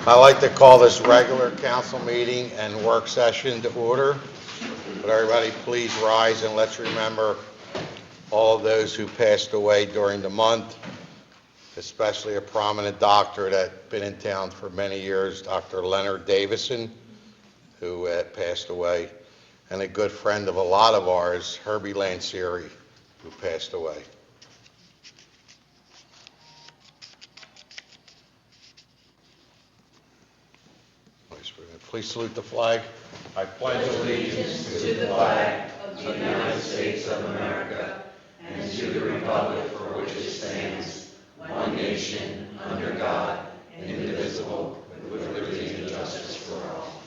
I'd like to call this regular council meeting and work session to order. Would everybody please rise and let's remember all of those who passed away during the month, especially a prominent doctor that's been in town for many years, Dr. Leonard Davison, who passed away, and a good friend of a lot of ours, Herbie Lancieri, who passed away. Please salute the flag. I pledge allegiance To the flag of the United States of America and to the republic for which it stands, one nation, under God, indivisible, with liberty and justice for all.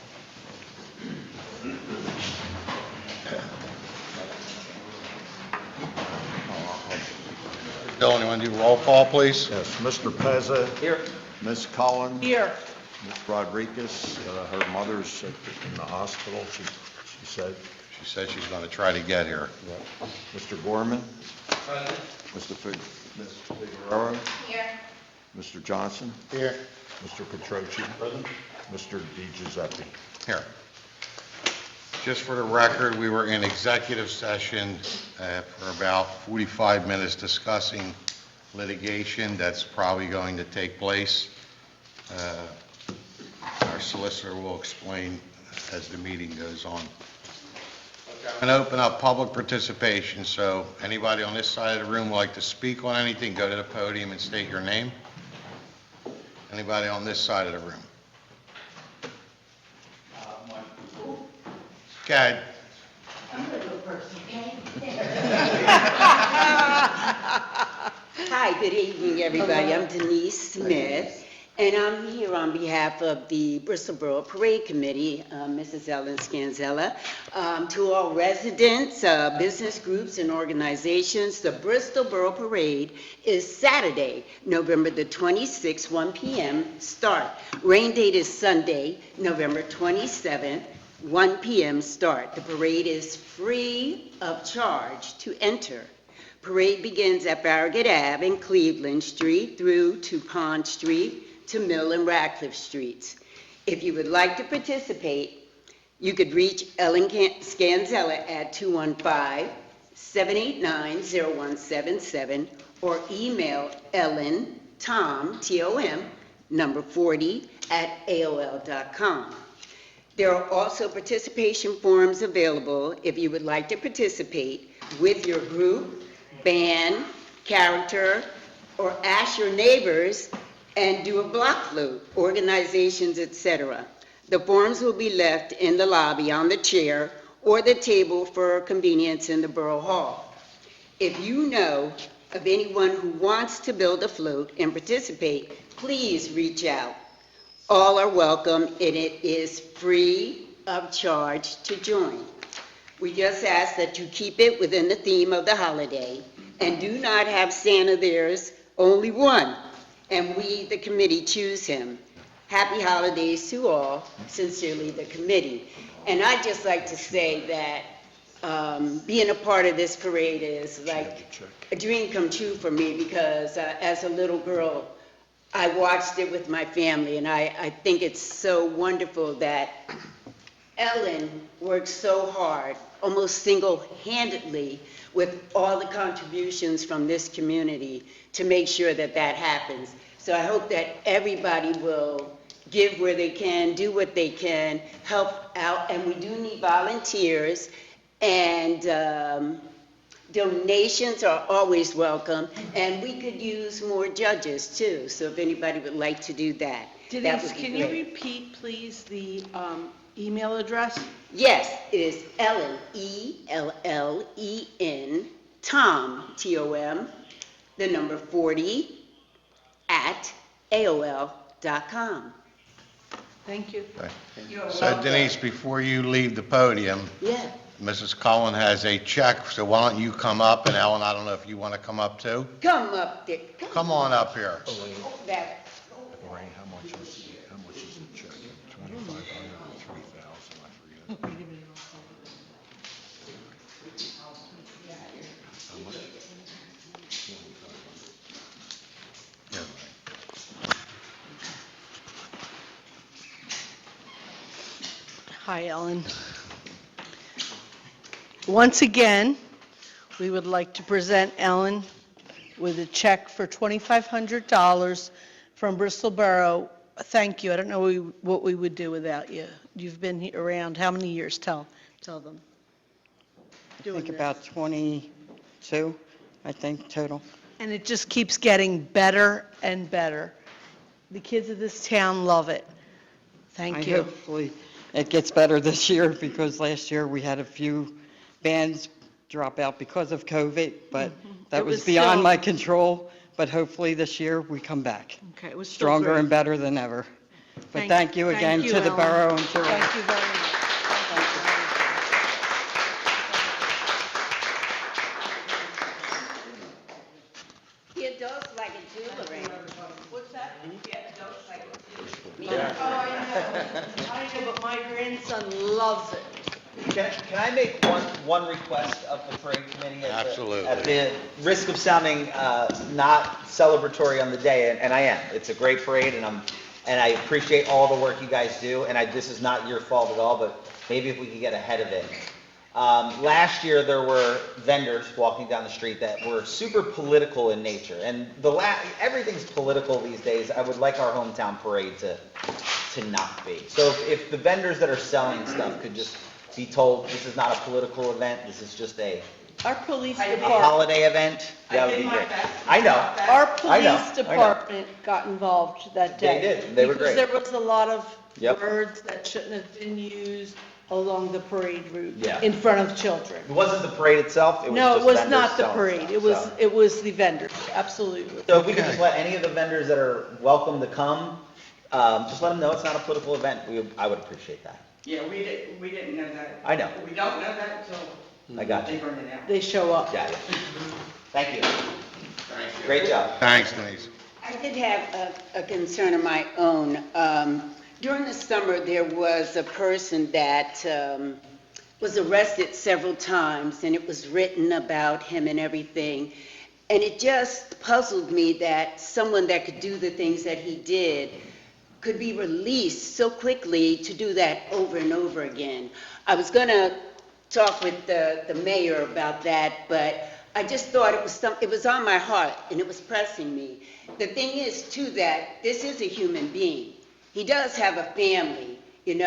Bill, you want to do roll call, please? Yes, Mr. Pezza. Here. Ms. Cullen. Here. Ms. Rodriguez, her mother's in the hospital, she said. She said she's going to try to get here. Yeah. Mr. Gorman. Ms. Figueroa. Here. Mr. Johnson. Here. Mr. Petroci. Mr. Di Giuseppe. Here. Just for the record, we were in executive session for about 45 minutes discussing litigation that's probably going to take place. Our solicitor will explain as the meeting goes on. I'm going to open up public participation, so anybody on this side of the room would like to speak on anything, go to the podium and state your name. Anybody on this side of the room? Go ahead. I'm gonna go first, okay? Hi, good evening, everybody. I'm Denise Smith, and I'm here on behalf of the Bristol Borough Parade Committee, Mrs. Ellen Scanzella. To all residents, business groups, and organizations, the Bristol Borough Parade is Saturday, November the 26th, 1 p.m. start. Rain date is Sunday, November 27th. 1 p.m. start. The parade is free of charge to enter. Parade begins at Farragut Ave and Cleveland Street through to Pond Street to Mill and Radcliffe Streets. If you would like to participate, you could reach Ellen Scanzella at 215-789-0177 or email Ellen, Tom, T-O-M, number 40 at AOL.com. There are also participation forms available if you would like to participate with your group, band, character, or ask your neighbors and do a block float, organizations, etc. The forms will be left in the lobby on the chair or the table for convenience in the Borough Hall. If you know of anyone who wants to build a float and participate, please reach out. All are welcome, and it is free of charge to join. We just ask that you keep it within the theme of the holiday and do not have Santa. There's only one, and we, the committee, choose him. Happy holidays to all. Sincerely, the committee. And I'd just like to say that being a part of this parade is like a dream come true for me because as a little girl, I watched it with my family, and I think it's so wonderful that Ellen worked so hard, almost single-handedly, with all the contributions from this community to make sure that that happens. So I hope that everybody will give where they can, do what they can, help out, and we do need volunteers, and donations are always welcome, and we could use more judges too, so if anybody would like to do that, that Denise, would be can you great. repeat, please, the email address? Yes, it is Ellen, E-L-L-E-N, Tom, T-O-M, the number 40, at AOL.com. Thank you. Okay. You're So welcome. Denise, before you leave the podium, Yeah, Mrs. Cullen has a check, so why don't you come up, and Ellen, I don't know if you want to come up too? come up there. Come on up here. That, Lorraine, how much is the check? 2,500 or 3,000, I forget. How much? Here. Hi, Ellen. Once again, we would like to present Ellen with a check for $2,500 from Bristol Borough. Thank you. I don't know what we would do without you. You've been around how many years? Tell them. I think about 22, I think, total. And it just keeps getting better and better. The kids of this town love it. Thank you. Hopefully it gets better this year because last year we had a few bands drop out because of COVID, but that It was was beyond still- my control. But hopefully this year we come back Okay, it was still stronger great. and better than ever. But thank you again to the Ellen. borough and to Thank you very much. The adults like it too, Lorraine. What's that? Yeah, adults like it too. Oh, I know, but my grandson loves it. Can I make one request of the parade committee? Absolutely. At the risk of sounding not celebratory on the day, and I am. It's a great parade, and I appreciate all the work you guys do, and this is not your fault at all, but maybe if we could get ahead of it. Last year, there were vendors walking down the street that were super political in nature, and everything's political these days. I would like our hometown parade to not be. So if the vendors that are selling stuff could just be told, this is not a political event, this is just a Our police a department, holiday event, that would be great. I know. our I know, police department got involved that day. They did. They were great. Because there was a lot of Yep. words that shouldn't have been used along the parade route Yeah. in front of children. It wasn't the parade itself, it was No, just it was vendors not the selling parade. stuff, It was so. the vendors, absolutely. So if we could just let any of the vendors that are welcome to come, just let them know it's not a political event, I would appreciate that. Yeah, we didn't know that. I know. We don't know that until I got you. burned it out. They show up. Got it. Thank you. Great job. Thanks, Denise. I did have a concern of my own. During the summer, there was a person that was arrested several times, and it was written about him and everything. And it just puzzled me that someone that could do the things that he did could be released so quickly to do that over and over again. I was going to talk with the mayor about that, but I just thought it was on my heart and it was pressing me. The thing is too that this is a human being. He does have a family, and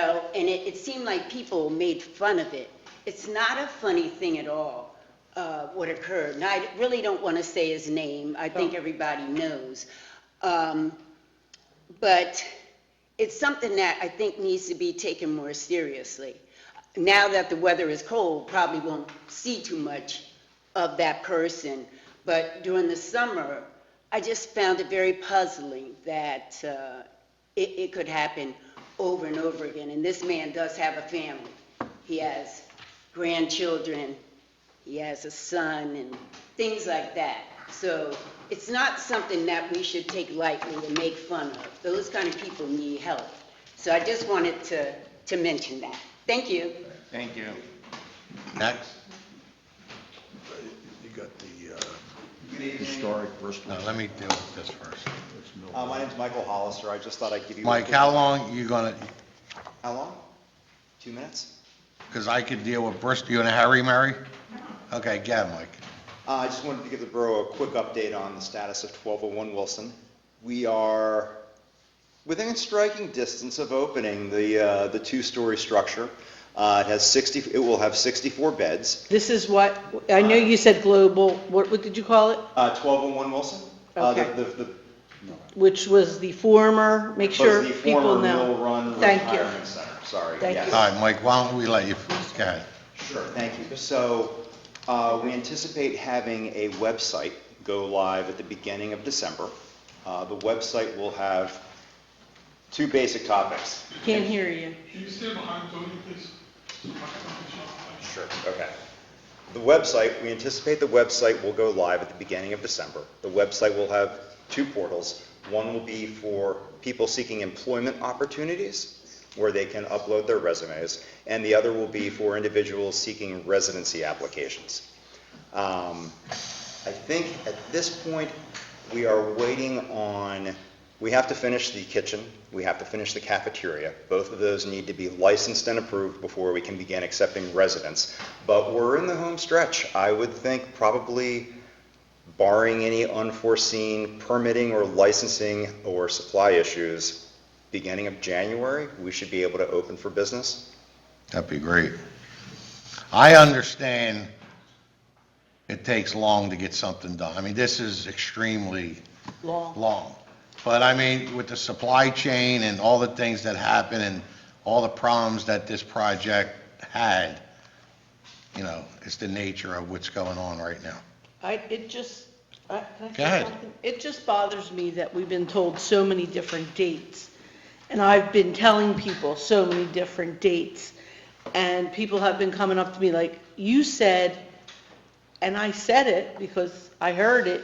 it seemed like people made fun of it. It's not a funny thing at all, what occurred. And I really don't want to say his name. I think everybody knows. But it's something that I think needs to be taken more seriously. Now that the weather is cold, probably won't see too much of that person. But during the summer, I just found it very puzzling that it could happen over and over again. And this man does have a family. He has grandchildren, he has a son, and things like that. So it's not something that we should take lightly and make fun of. Those kind of people need help. So I just wanted to mention that. Thank you. Thank you. Next. You got the historic Bristol. No, let me deal with this first. My name's Michael Hollister. I just thought I'd give you. Mike, how long you gonna, How long? 2 minutes? because I could deal with Bristol, you in a hurry, Mary? Okay, go ahead, Mike. I just wanted to give the borough a quick update on the status of 1201 Wilson. We are within striking distance of opening the two-story structure. It will have 64 beds. This is what, I know you said global, what did you call it? 1201 Wilson? Okay. The Which was the former, make sure was the people former know. Mill Run Thank you. Retirement Center. Sorry. Thank yes. you. All right, Mike, why don't we let you, go ahead. Sure, thank you. So, we anticipate having a website go live at the beginning of December. The website will have 2 basic topics. Can't hear you. Can you stay behind Tony, please? Sure. Okay. We anticipate the website will go live at the beginning of December. The website will have 2 portals. One will be for people seeking employment opportunities, where they can upload their resumes, and the other will be for individuals seeking residency applications. I think at this point, we are waiting on We have to finish the kitchen, we have to finish the cafeteria. Both of those need to be licensed and approved before we can begin accepting residents. But we're in the home stretch. I would think probably, barring any unforeseen permitting or licensing or supply issues, beginning of January, we should be able to open for business. That'd be great. I understand it takes long to get something done. I mean, this is extremely long. But I mean, with the supply chain and all the things that happen and all the problems that this project had, it's the nature of what's going on right now. Can I say Go ahead. something? It just bothers me that we've been told so many different dates. And I've been telling people so many different dates. And people have been coming up to me like, you said, and I said it because I heard it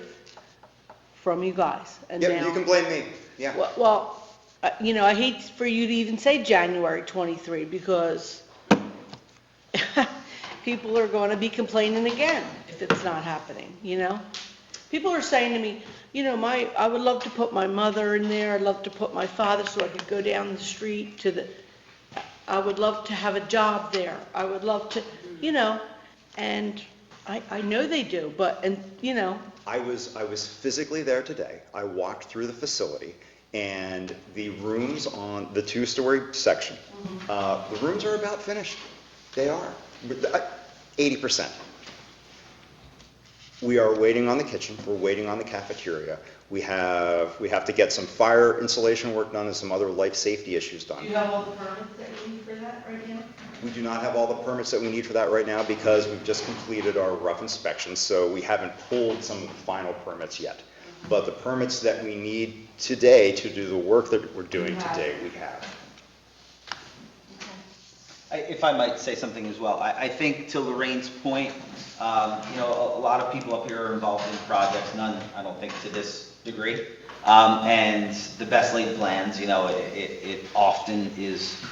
from you guys. And Yep, now, you can blame me, yeah. well, I hate for you to even say January 23 because people are going to be complaining again if it's not happening, People are saying to me, I would love to put my mother in there, I'd love to put my father so I could go down the street I would love to have a job there, I would love to, and I know they do, I was physically there today. I walked through the facility, and the rooms on the two-story section, the rooms are about finished. They are. 80%. We are waiting on the kitchen. We're waiting on the cafeteria. We have to get some fire insulation work done and some other life safety issues done. Do you have all the permits that you need for that right now? We do not have all the permits that we need for that right now because we've just completed our rough inspection, so we haven't pulled some of the final permits yet. But the permits that we need today to do the work that we're doing today, we have. If I might say something as well, I think to Lorraine's point, a lot of people up here are involved in projects, none, I don't think, to this degree. And the best laid plans, it often is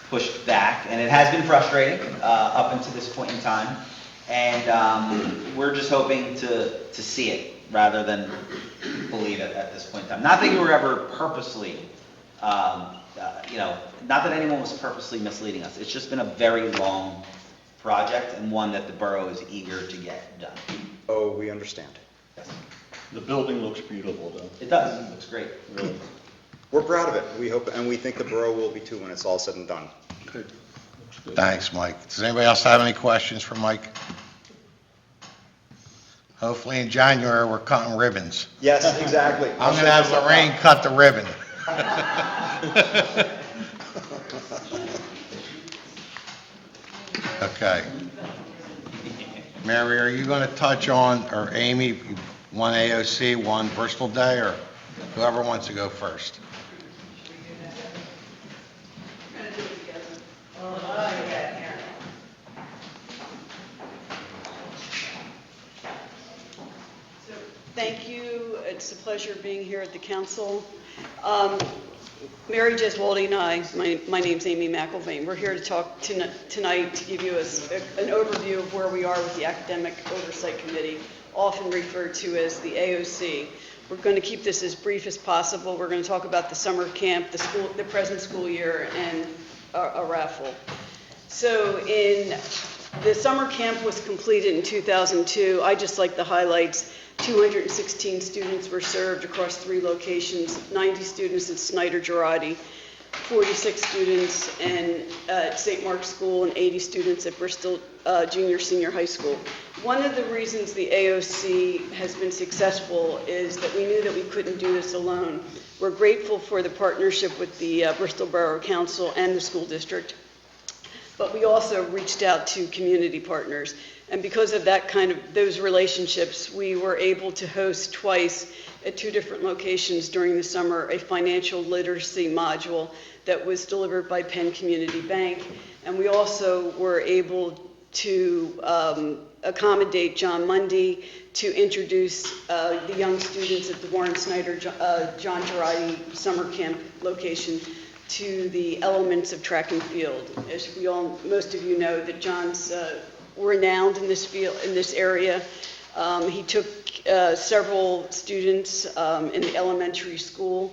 pushed back, and it has been frustrating up until this point in time. And we're just hoping to see it rather than believe it at this point in time. Not that you were ever purposely, not that anyone was purposely misleading us. It's just been a very long project and one that the borough is eager to get done. Oh, we understand. The building looks beautiful, though. It does, it looks great. Really. We're proud of it. We hope, and we think the borough will be too when it's all said and done. Good. Looks good. Thanks, Mike. Does anybody else have any questions for Mike? Hopefully in January, we're cutting ribbons. Yes, exactly. I'm going to have Lorraine cut the ribbon. Okay. Mary, are you going to touch on, or Amy, one AOC, one Bristol Day, or whoever wants to go first? Thank you. It's a pleasure being here at the council. Mary Jeswaldy and I, my name's Amy McElvain, we're here to talk tonight to give you an overview of where we are with the Academic Oversight Committee, often referred to as the AOC. We're going to keep this as brief as possible. We're going to talk about the summer camp, the present school year, and a raffle. So the summer camp was completed in 2002. I just like the highlights. 216 students were served across 3 locations, 90 students at Snyder Girardi, 46 students at St. Mark's School, and 80 students at Bristol Senior High School. One of the reasons the AOC has been successful is that we knew that we couldn't do this alone. We're grateful for the partnership with the Bristol Borough Council and the school district, but we also reached out to community partners. And because of those relationships, we were able to host twice at 2 different locations during the summer a financial literacy module that was delivered by Penn Community Bank. And we also were able to accommodate John Mundy to introduce the young students at the Warren Snyder John Girardi summer camp location to the elements of track and field. As most of you know, that John's renowned in this field, in this area. He took several students in the elementary school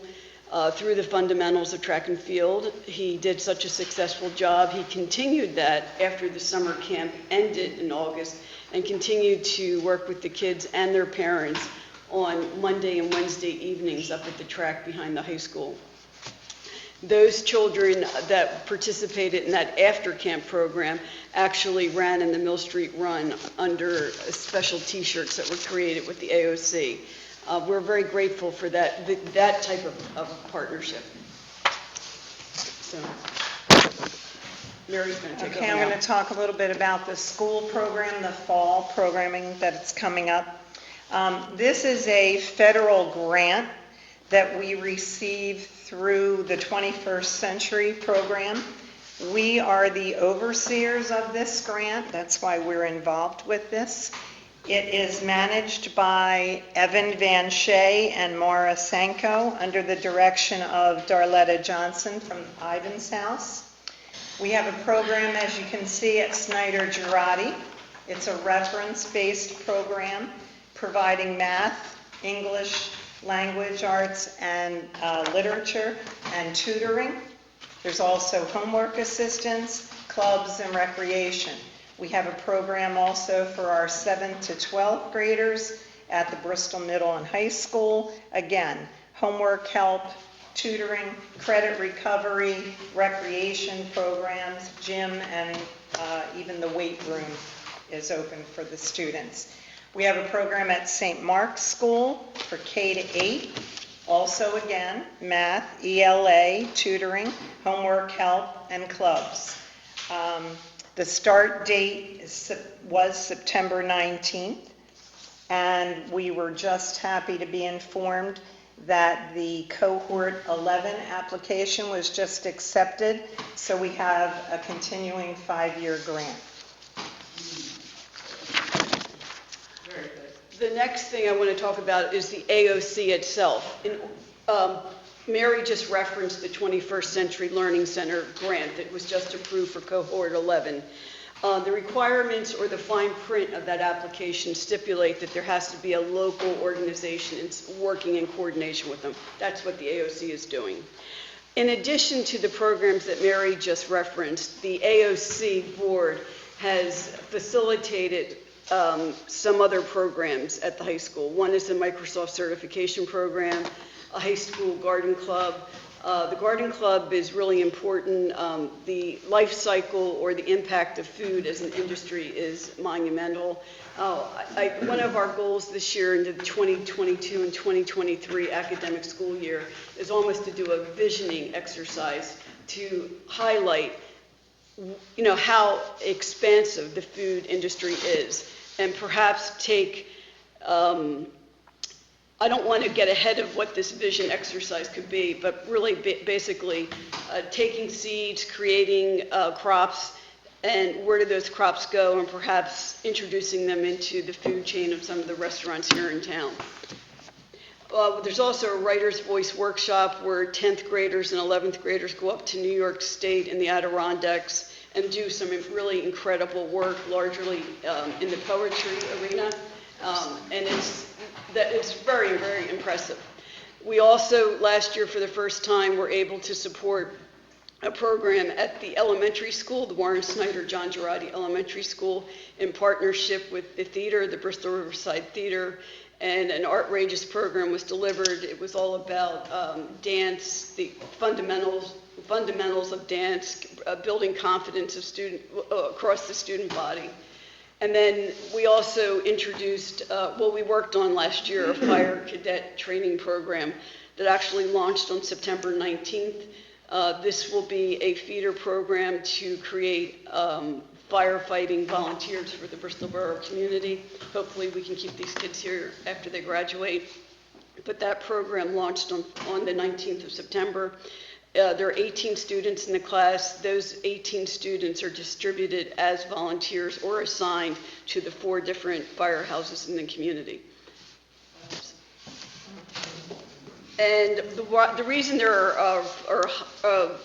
through the fundamentals of track and field. He did such a successful job. He continued that after the summer camp ended in August and continued to work with the kids and their parents on Monday and Wednesday evenings up at the track behind the high school. Those children that participated in that after-camp program actually ran in the Mill Street Run under special T-shirts that were created with the AOC. We're very grateful for that type of partnership. So, Mary's going to take over Okay, I'm now. going to talk a little bit about the school program, the fall programming that's coming up. This is a federal grant that we receive through the 21st Century Program. We are the overseers of this grant. That's why we're involved with this. It is managed by Evan Van Shea and Maura Sanko under the direction of Darletta Johnson from Ivan's House. We have a program, as you can see, at Snyder Girardi. It's a reference-based program providing math, English, language arts, and literature and tutoring. There's also homework assistance, clubs, and recreation. We have a program also for our 7th to 12th graders at the Bristol Middle and High School. Again, homework help, tutoring, credit recovery, recreation programs, gym, and even the weight room is open for the students. We have a program at St. Mark's School for K to 8. Also, again, math, ELA, tutoring, homework help, and clubs. The start date was September 19th, and we were just happy to be informed that the cohort 11 application was just accepted, so we have a continuing 5-year grant. The next thing I want to talk about is the AOC itself. Mary just referenced the 21st Century Learning Center grant that was just approved for cohort 11. The requirements or the fine print of that application stipulate that there has to be a local organization working in coordination with them. That's what the AOC is doing. In addition to the programs that Mary just referenced, the AOC board has facilitated some other programs at the high school. One is the Microsoft certification program, a high school garden club. The garden club is really important. The life cycle or the impact of food as an industry is monumental. One of our goals this year into the 2022 and 2023 academic school year is almost to do a visioning exercise to highlight how expansive the food industry is, and perhaps take, I don't want to get ahead of what this vision exercise could be, but really basically taking seeds, creating crops, and where do those crops go, and perhaps introducing them into the food chain of some of the restaurants here in town. There's also a writer's voice workshop where 10th graders and 11th graders go up to New York State in the Adirondacks and do some really incredible work, largely in the poetry arena, and it's very, very impressive. We also, last year for the first time, were able to support a program at the elementary school, the Warren Snyder John Girardi Elementary School, in partnership with the theater, the Bristol Riverside Theater, and an Art Rages program was delivered. It was all about dance, the fundamentals of dance, building confidence of across the student body. And then we also introduced, we worked on last year, a fire cadet training program that actually launched on September 19th. This will be a feeder program to create firefighting volunteers for the Bristol Borough community. Hopefully we can keep these kids here after they graduate. But that program launched on the 19th of September. There are 18 students in the class. Those 18 students are distributed as volunteers or assigned to the 4 different firehouses in the community. And the reason there are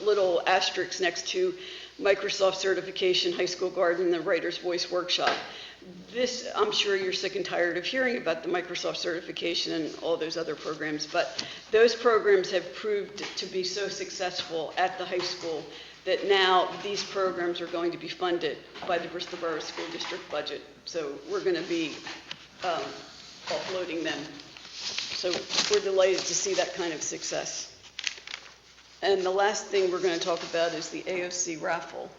little asterisks next to Microsoft certification, high school garden, and the Writer's Voice workshop, this, I'm sure you're sick and tired of hearing about the Microsoft certification and all those other programs, but those programs have proved to be so successful at the high school that now these programs are going to be funded by the Bristol Borough School District budget. So we're going to be offloading them. So we're delighted to see that kind of success. And the last thing we're going to talk about is the AOC raffle.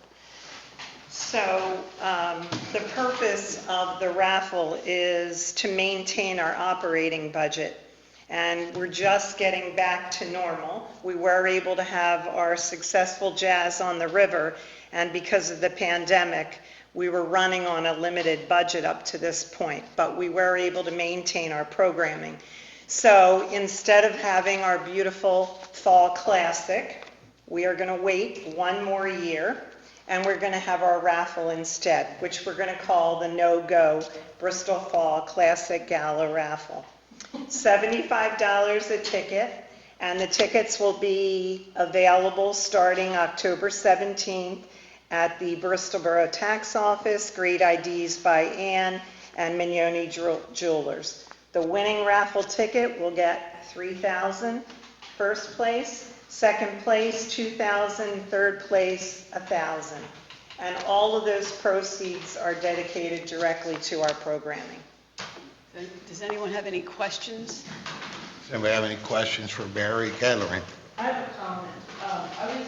So the purpose of the raffle is to maintain our operating budget. And we're just getting back to normal. We were able to have our successful Jazz on the River, and because of the pandemic, we were running on a limited budget up to this point, but we were able to maintain our programming. So instead of having our beautiful Fall Classic, we are going to wait one more year, and we're going to have our raffle instead, which we're going to call the No-Go Bristol Fall Classic Gala Raffle. $75 a ticket, and the tickets will be available starting October 17th at the Bristol Borough Tax Office, Great IDs by Ann, and Mignoni Jewelers. The winning raffle ticket will get $3,000 first place, second place $2,000, third place $1,000. And all of those proceeds are dedicated directly to our programming. Does anyone have any questions? Does anybody have any questions for Mary Kettering? I have a comment. I was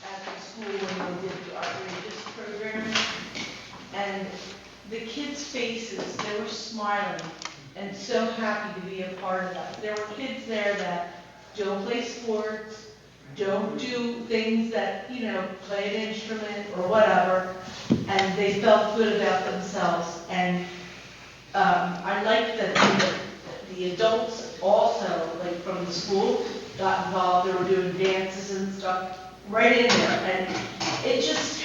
at the school when we did the outrageous program, and the kids' faces, they were smiling and so happy to be a part of that. There were kids there that don't play sports, don't do things that, play an instrument or whatever, and they felt good about themselves. And I like that the adults also, like from the school, got involved. They were doing dances and stuff right in there, and it just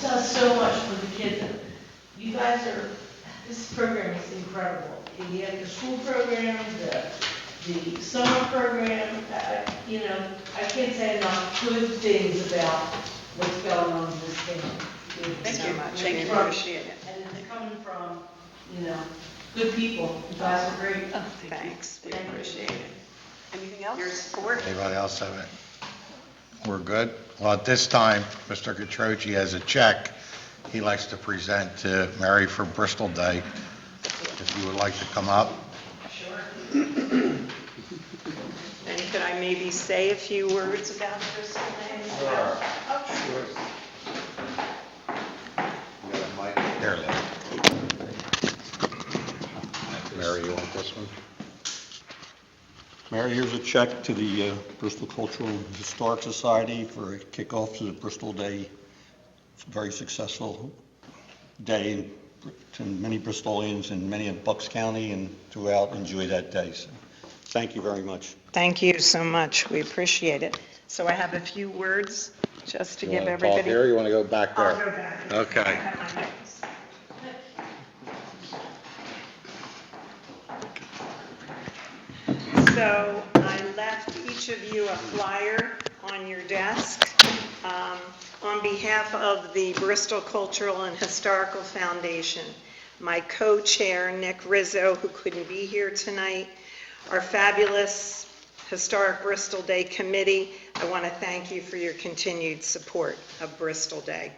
does so much for the kids. You guys this program is incredible. You have the school program, the summer program. I can't say enough good things about what's going on in this thing. Thank you so much. Thank you. Appreciate it. And it's coming from, good people. You guys are great. Oh, Thanks. We Thank you. appreciate it. Anything else? Your support. Anybody else have it? We're good? Well, at this time, Mr. Catroci has a check he likes to present to Mary for Bristol Day. If you would like to come up. Sure. And could I maybe say a few words about Bristol Day as well? Sure. You got a mic? There, Lynn. Mary, you want this one? Mary, here's a check to the Bristol Cultural and Historic Society for a kickoff to the Bristol Day. It's a very successful day to many Bristolians and many in Bucks County and throughout enjoy that day. So, thank you very much. Thank you so much. We appreciate it. So I have a few words just to You give want to everybody. talk here, or you want to go back there? I'll go back. Okay. I have my notes. So I left each of you a flyer on your desk. On behalf of the Bristol Cultural and Historical Foundation, my co-chair, Nick Rizzo, who couldn't be here tonight, our fabulous Historic Bristol Day Committee, I want to thank you for your continued support of Bristol Day.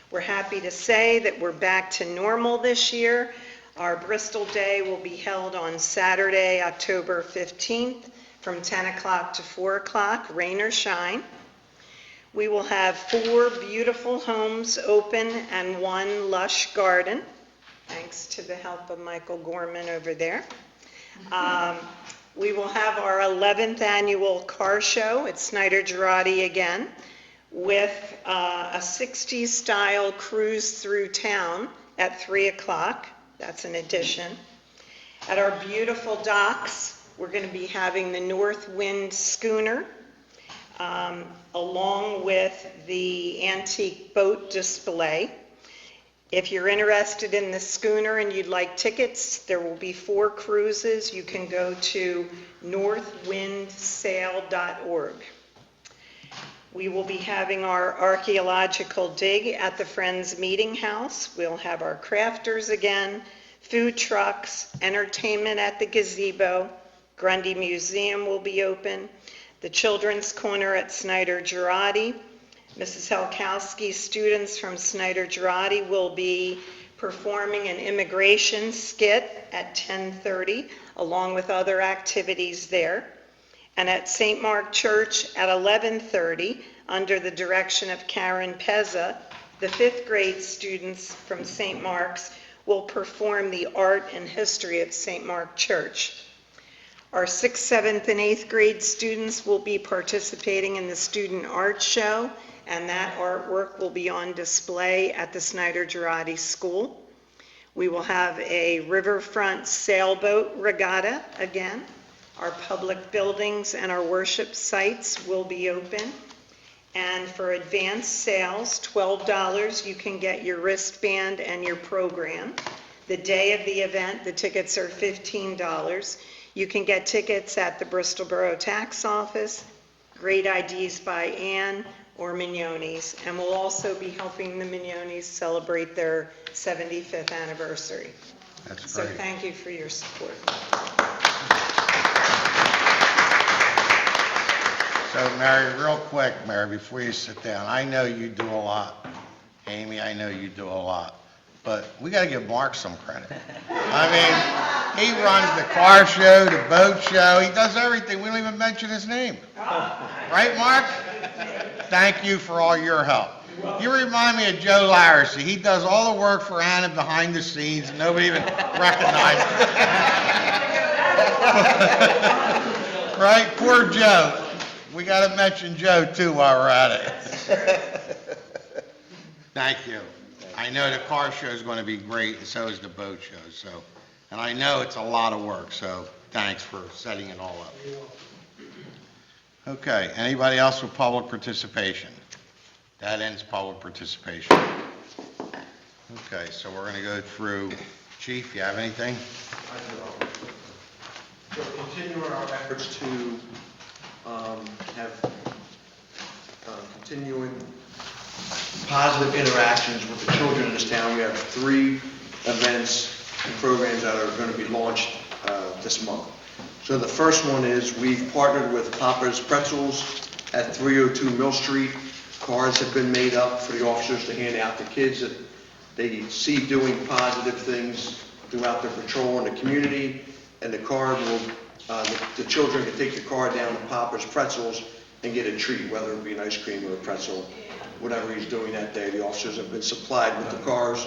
We're happy to say that we're back to normal this year. Our Bristol Day will be held on Saturday, October 15th, from 10 o'clock to 4 o'clock, rain or shine. We will have 4 beautiful homes open and 1 lush garden, thanks to the help of Michael Gorman over there. We will have our 11th annual car show at Snyder Girardi again, with a 60s style cruise through town at 3 o'clock. That's an addition. At our beautiful docks, we're going to be having the North Wind schooner, along with the antique boat display. If you're interested in the schooner and you'd like tickets, there will be 4 cruises. You can go to northwindsail.org. We will be having our archaeological dig at the Friends Meeting House. We'll have our crafters again, food trucks, entertainment at the gazebo. Grundy Museum will be open. The Children's Corner at Snyder Girardi. Mrs. Helkowski's students from Snyder Girardi will be performing an immigration skit at 10:30, along with other activities there. And at St. Mark Church at 11:30, under the direction of Karen Pezza, the 5th grade students from St. Mark's will perform the art and history of St. Mark Church. Our 6th, 7th, and 8th grade students will be participating in the student art show, and that artwork will be on display at the Snyder Girardi School. We will have a riverfront sailboat regatta again. Our public buildings and our worship sites will be open. And for advanced sales, $12, you can get your wristband and your program. The day of the event, the tickets are $15. You can get tickets at the Bristol Borough Tax Office, Great IDs by Ann, or Mignoni's. And we'll also be helping the Mignoni's celebrate their 75th anniversary. That's So great. thank you for your support. So Mary, real quick, Mary, before you sit down, I know you do a lot. Amy, I know you do a lot. But we got to give Mark some credit. I mean, he runs the car show, the boat show, he does everything. We don't even mention his name. Right, Mark? Thank you for all your help. You remind me of Joe Larissy. He does all the work for Anna behind the scenes, and nobody even recognizes it. Right? Poor Joe. We got to mention Joe, too, while we're at it. Thank you. I know the car show is going to be great, and so is the boat show, so, and I know it's a lot of work, so thanks for setting it all up. Okay, anybody else with public participation? That ends public participation. Okay, so we're going to go through, Chief, you have anything? So continuing our efforts to have continuing positive interactions with the children in this town, we have 3 events and programs that are going to be launched this month. So the first one is we've partnered with Papa's Pretzels at 302 Mill Street. Cards have been made up for the officers to hand out to kids that they see doing positive things throughout their patrol in the community, and the card will, the children can take the card down to Papa's Pretzels and get a treat, whether it be an ice cream or a pretzel, whatever he's doing that day. The officers have been supplied with the cards,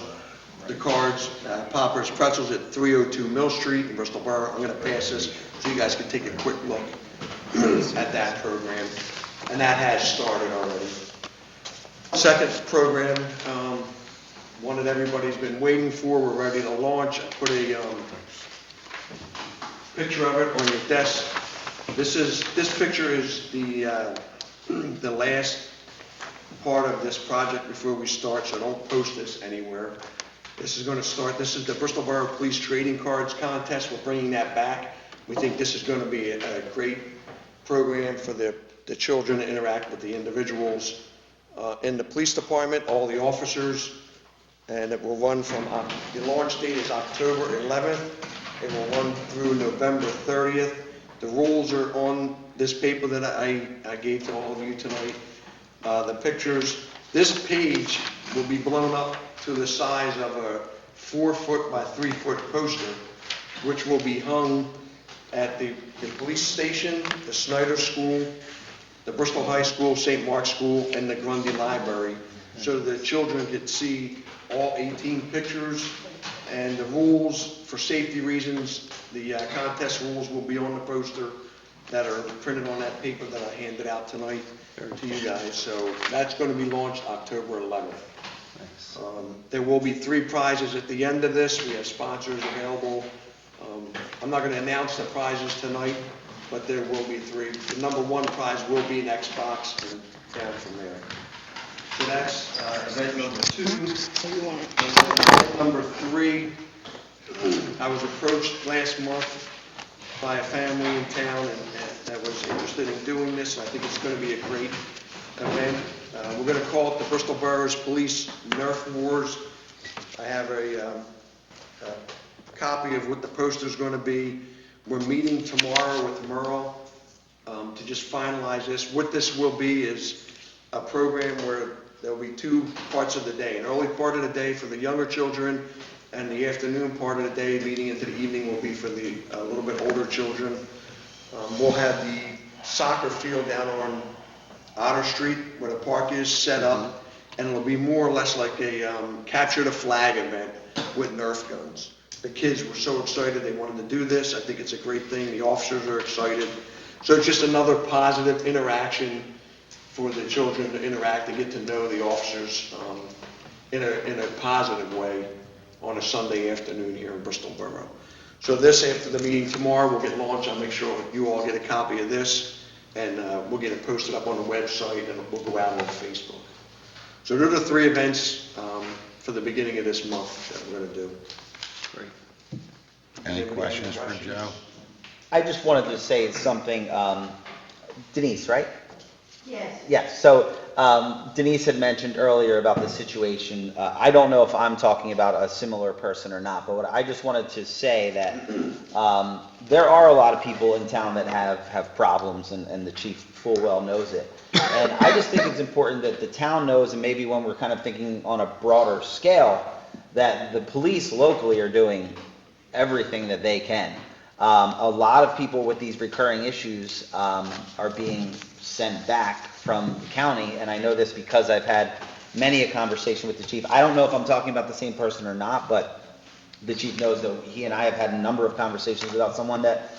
Papa's Pretzels at 302 Mill Street in Bristol Borough. I'm going to pass this so you guys can take a quick look at that program, and that has started already. Second program, one that everybody's been waiting for, we're ready to launch. I put a picture of it on your desk. This picture is the last part of this project before we start, so don't post this anywhere. This is going to start, this is the Bristol Borough Police Trading Cards Contest. We're bringing that back. We think this is going to be a great program for the children to interact with the individuals in the police department, all the officers, and it will run from, the launch date is October 11th. It will run through November 30th. The rules are on this paper that I gave to all of you tonight. The pictures, this page will be blown up to the size of a 4-foot by 3-foot poster, which will be hung at the police station, the Snyder School, the Bristol High School, St. Mark's School, and the Grundy Library, so the children could see all 18 pictures, and the rules, for safety reasons, the contest rules will be on the poster that are printed on that paper that I handed out tonight to you guys. So that's going to be launched October 11th. There will be 3 prizes at the end of this. We have sponsors available. I'm not going to announce the prizes tonight, but there will be 3. The number 1 prize will be an Xbox, and down from there. So that's event number 2. Event number 3, I was approached last month by a family in town and that was interested in doing this. I think it's going to be a great event. We're going to call it the Bristol Borough's Police Nerf Wars. I have a copy of what the poster's going to be. We're meeting tomorrow with Merle to just finalize this. What this will be is a program where there'll be two parts of the day. An early part of the day for the younger children, and the afternoon part of the day, leading into the evening, will be for the a little bit older children. We'll have the soccer field down on Otter Street, where the park is, set up, and it'll be more or less like a capture the flag event with Nerf guns. The kids were so excited, they wanted to do this. I think it's a great thing. The officers are excited. So it's just another positive interaction for the children to interact and get to know the officers in a positive way on a Sunday afternoon here in Bristol Borough. So this, after the meeting tomorrow, will get launched. I'll make sure you all get a copy of this, and we'll get it posted up on the website, and we'll go out on Facebook. So those are the three events for the beginning of this month that we're going to do. Great. Any questions for Joe? I just wanted to say something, Denise, right? Yes, so Denise had mentioned earlier about the situation. I don't know if I'm talking about a similar person or not, but what I just wanted to say that there are a lot of people in town that have problems, and the chief full well knows it. And I just think it's important that the town knows, and maybe when we're kind of thinking on a broader scale, that the police locally are doing everything that they can. A lot of people with these recurring issues are being sent back from the county, and I know this because I've had many a conversation with the chief. I don't know if I'm talking about the same person or not, but the chief knows that he and I have had a number of conversations about someone that,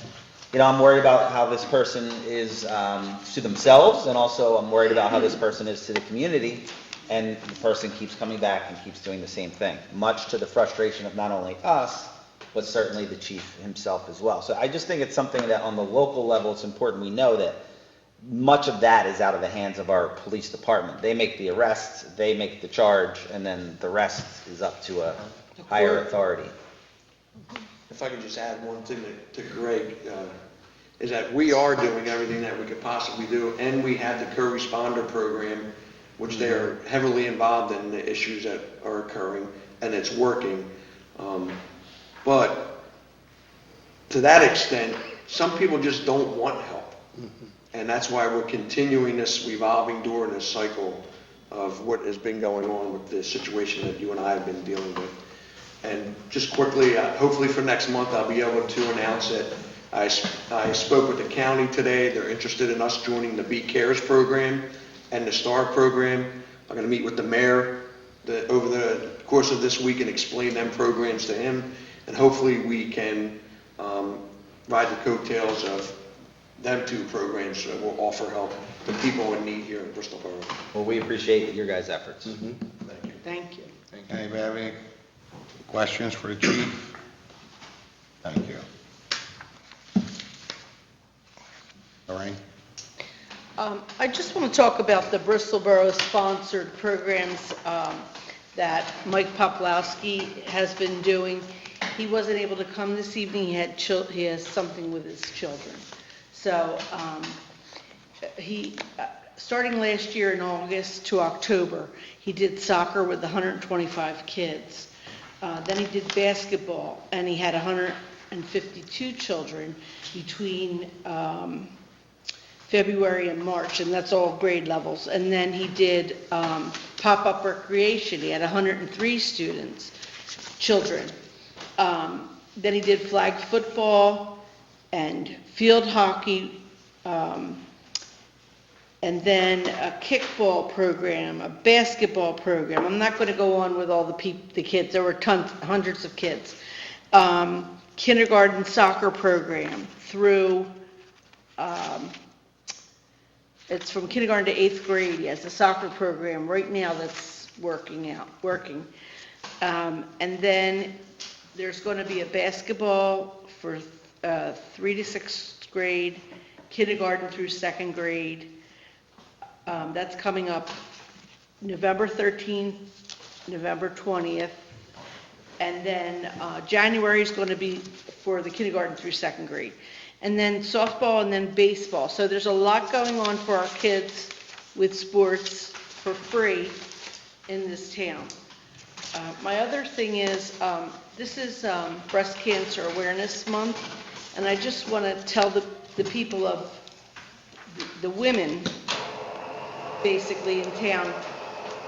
I'm worried about how this person is to themselves, and also I'm worried about how this person is to the community, and the person keeps coming back and keeps doing the same thing, much to the frustration of not only us, but certainly the chief himself as well. So I just think it's something that on the local level, it's important we know that much of that is out of the hands of our police department. They make the arrests, they make the charge, and then the rest is up to a higher authority. If I could just add one thing to Greg, is that we are doing everything that we could possibly do, and we have the co-responder program, which they are heavily involved in the issues that are occurring, and it's working. But to that extent, some people just don't want help. And that's why we're continuing this revolving door and this cycle of what has been going on with the situation that you and I have been dealing with. And just quickly, hopefully for next month, I'll be able to announce that I spoke with the county today. They're interested in us joining the Be Cares program and the STAR program. I'm going to meet with the mayor over the course of this week and explain them programs to him. And hopefully we can ride the coattails of them two programs that will offer help to people in need here in Bristol Borough. Well, we appreciate your guys' efforts. Thank you. Thank you. Anybody have any questions for the chief? Thank you. Lorraine? I just want to talk about the Bristol Borough sponsored programs that Mike Poplawski has been doing. He wasn't able to come this evening. He has something with his children. So starting last year in August to October, he did soccer with 125 kids. Then he did basketball, and he had 152 children between February and March, and that's all grade levels. And then he did pop-up recreation. He had 103 children. Then he did flag football and field hockey, and then a kickball program, a basketball program. I'm not going to go on with all the kids. There were hundreds of kids. Kindergarten soccer program through, it's from kindergarten to 8th grade. He has a soccer program right now that's working. And then there's going to be a basketball for 3rd to 6th grade, kindergarten through 2nd grade. That's coming up November 13th, November 20th. And then January is going to be for the kindergarten through 2nd grade. And then softball and then baseball. So there's a lot going on for our kids with sports for free in this town. My other thing is, this is Breast Cancer Awareness Month, and I just want to tell the people of the women, basically in town,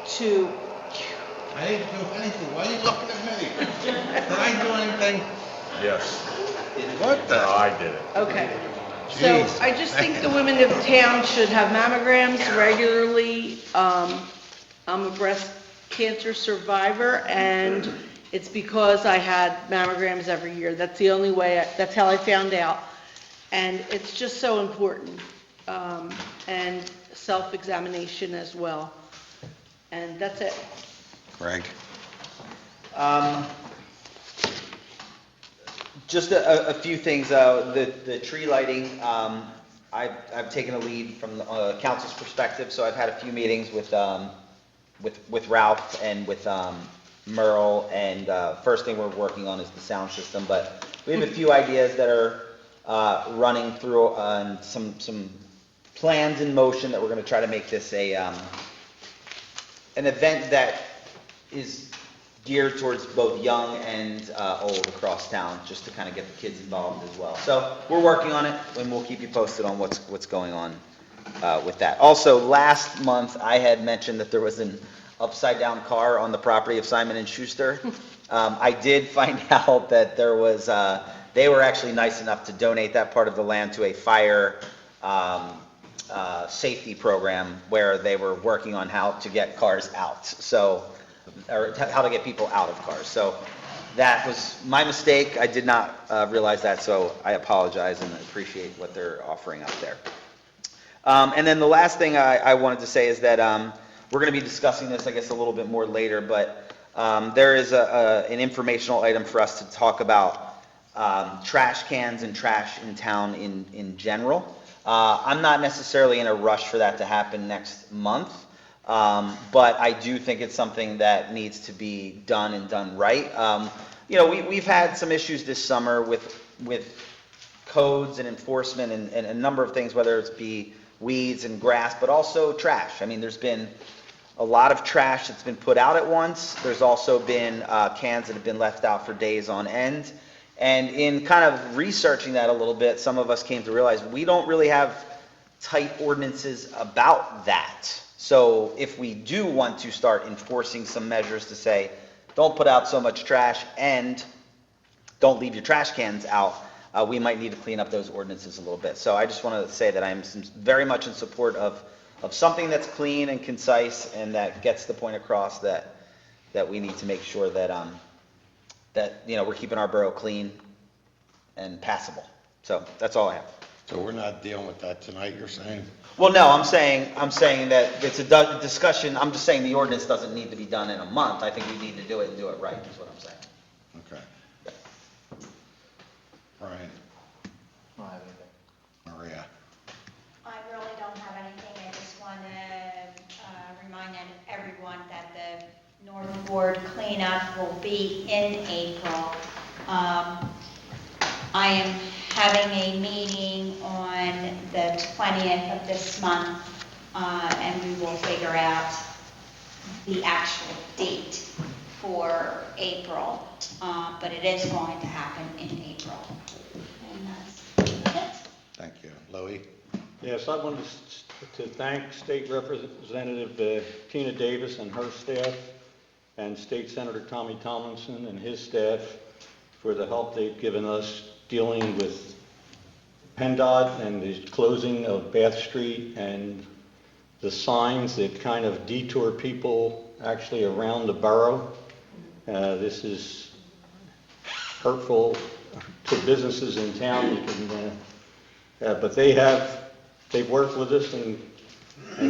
to, I didn't do anything. Why are you looking at me? Did I do anything? Yes. What the? I did it. okay. So Jeez. I just think the women of town should have mammograms regularly. I'm a breast cancer survivor, and it's because I had mammograms every year. That's the only way, that's how I found out. And it's just so important. And self-examination as well. And that's it. Greg? Just a few things, the tree lighting, I've taken a lead from the council's perspective, so I've had a few meetings with Ralph and with Merle, and first thing we're working on is the sound system, but we have a few ideas that are running through, some plans in motion that we're gonna try to make this an event that is geared towards both young and old across town, just to kind of get the kids involved as well. So we're working on it, and we'll keep you posted on what's going on with that. Also, last month, I had mentioned that there was an upside-down car on the property of Simon and Schuster. I did find out that there was, they were actually nice enough to donate that part of the land to a fire safety program where they were working on how to get cars out. So, or how to get people out of cars. So that was my mistake. I did not realize that, so I apologize and appreciate what they're offering up there. And then the last thing I wanted to say is that we're going to be discussing this, I guess, a little bit more later, but there is an informational item for us to talk about trash cans and trash in town in general. I'm not necessarily in a rush for that to happen next month. But I do think it's something that needs to be done and done right. You know, we've had some issues this summer with codes and enforcement and a number of things, whether it's be weeds and grass, but also trash. I mean, there's been a lot of trash that's been put out at once. There's also been cans that have been left out for days on end. And in kind of researching that a little bit, some of us came to realize we don't really have tight ordinances about that. So if we do want to start enforcing some measures to say, don't put out so much trash and don't leave your trash cans out, we might need to clean up those ordinances a little bit. So I just want to say that I'm very much in support of something that's clean and concise and that gets the point across that we need to make sure that, you know, we're keeping our borough clean and passable. So that's all I have. So we're not dealing with that tonight, you're saying? Well, no, I'm saying that it's a discussion, I'm just saying the ordinance doesn't need to be done in a month. I think we need to do it and do it right, is what I'm saying. Okay. Brian? Maria? I really don't have anything. I just want to remind everyone that the North Ward cleanup will be in April. I am having a meeting on the 20th of this month, and we will figure out the actual date for April, but it is going to happen in April. And that's it. Thank you. Louis? Yes, I wanted to thank State Representative Tina Davis and her staff, and State Senator Tommy Tomlinson and his staff for the help they've given us dealing with PennDOT and the closing of Bath Street and the signs that kind of detour people actually around the borough. This is hurtful to businesses in town. But they've worked with us and